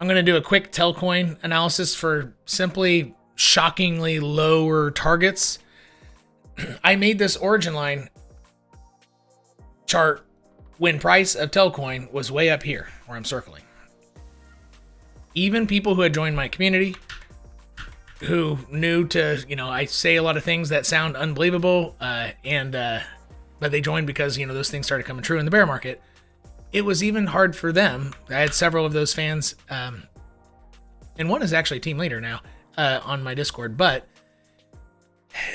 I'm going to do a quick Telcoin analysis for simply shockingly lower targets. I made this origin line chart when price of Telcoin was way up here where I'm circling. Even people who had joined my community, who knew to, I say a lot of things that sound unbelievable, but they joined because, those things started coming true in the bear market. It was even hard for them. I had several of those fans, and one is actually team leader now on my Discord, but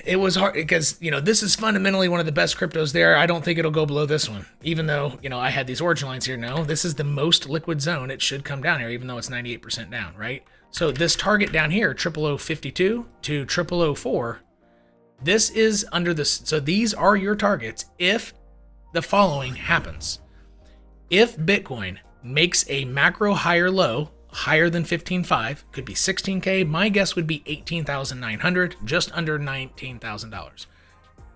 it was hard because, this is fundamentally one of the best cryptos there. I don't think it'll go below this one, even though, I had these origin lines here. No, this is the most liquid zone. It should come down here, even though it's 98% down, right? So this target down here, 00052 to 0004, this is under this. So these are your targets if the following happens. If Bitcoin makes a macro higher low, higher than 15.5, could be 16K. My guess would be 18,900, just under $19,000.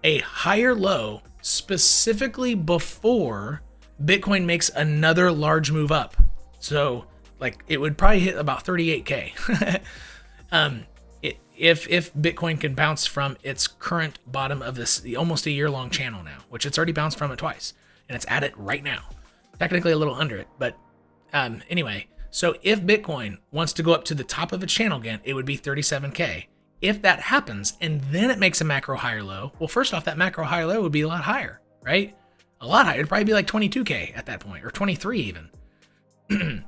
A higher low specifically before Bitcoin makes another large move up. So like it would probably hit about 38K. If Bitcoin can bounce from its current bottom of this almost a year-long channel now, which it's already bounced from it twice, and it's at it right now. Technically a little under it, but anyway. So if Bitcoin wants to go up to the top of its channel again, it would be 37K. If that happens and then it makes a macro higher low, well, first off, that macro higher low would be a lot higher, right? A lot higher. It'd probably be like 22K at that point, or 23 even.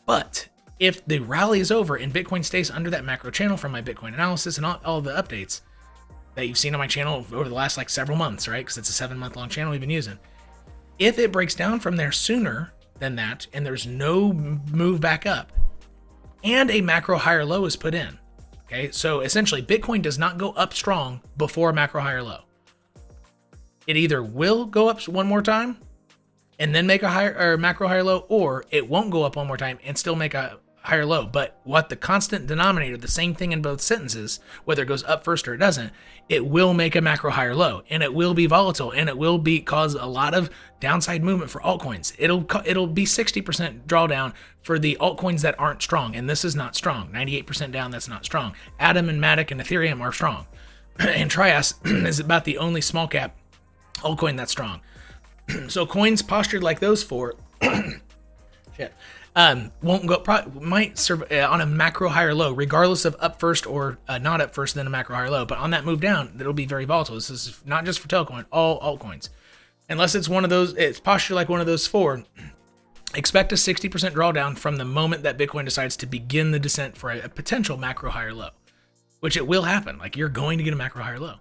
But if the rally is over and Bitcoin stays under that macro channel from my Bitcoin analysis and all the updates that you've seen on my channel over the last like several months, right? Because it's a 7-month-long channel we've been using. If it breaks down from there sooner than that, and there's no move back up, and a macro higher low is put in, okay? So essentially, Bitcoin does not go up strong before a macro higher low. It either will go up one more time and then make a higher or macro higher low, or it won't go up one more time and still make a higher low. But what the constant denominator, the same thing in both sentences, whether it goes up first or it doesn't, it will make a macro higher low, and it will be volatile, and it will cause a lot of downside movement for altcoins. It'll be 60% drawdown for the altcoins that aren't strong, and this is not strong. 98% down, that's not strong. Atom and Matic and Ethereum are strong, and Trias is about the only small cap altcoin that's strong. So coins postured like those four, won't go, might serve on a macro higher low, regardless of up first or not up first, then a macro higher low. But on that move down, it'll be very volatile. This is not just for Telcoin, all altcoins. Unless it's one of those, it's postured like one of those four. Expect a 60% drawdown from the moment that Bitcoin decides to begin the descent for a potential macro higher low, which it will happen. Like you're going to get a macro higher low,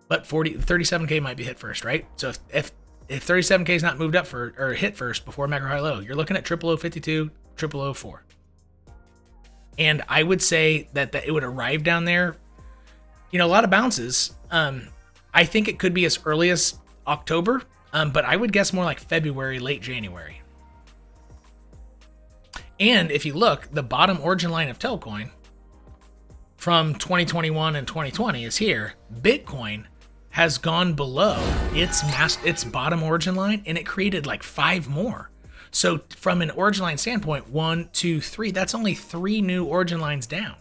but 37K might be hit first, right? So if 37K is not moved up or hit first before macro high low, you're looking at 00052, 0004. And I would say that it would arrive down there, a lot of bounces. I think it could be as early as October, but I would guess more like February, late January. And if you look, the bottom origin line of Telcoin from 2021 and 2020 is here. Bitcoin has gone below its bottom origin line, and it created like 5 more. So from an origin line standpoint, 1, 2, 3, that's only 3 new origin lines down.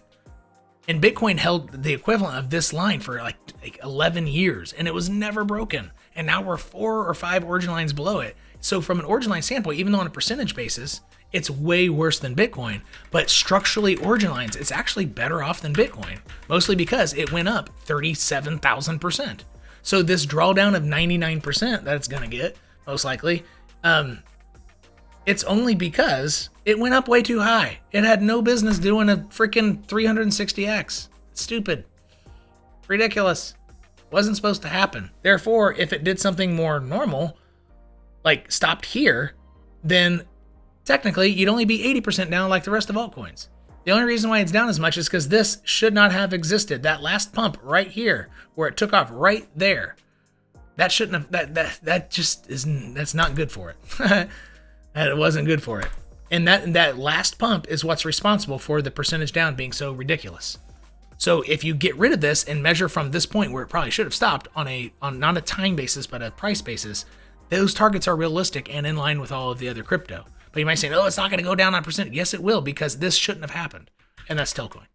And Bitcoin held the equivalent of this line for like 11 years, and it was never broken. And now we're 4 or 5 origin lines below it. So from an origin line standpoint, even though on a percentage basis, it's way worse than Bitcoin, but structurally origin lines, it's actually better off than Bitcoin, mostly because it went up 37,000%. So this drawdown of 99% that it's going to get, most likely, it's only because it went up way too high. It had no business doing a freaking 360x. It's stupid. Ridiculous. Wasn't supposed to happen. Therefore, if it did something more normal, like stopped here, then technically you'd only be 80% down like the rest of altcoins. The only reason why it's down as much is because this should not have existed. That last pump right here, where it took off right there, that shouldn't have, that just isn't, that's not good for it. That it wasn't good for it. And that last pump is what's responsible for the percentage down being so ridiculous. So if you get rid of this and measure from this point where it probably should have stopped on not a time basis, but a price basis, those targets are realistic and in line with all of the other crypto. But you might say, oh, it's not going to go down on percent. Yes, it will, because this shouldn't have happened. And that's Telcoin.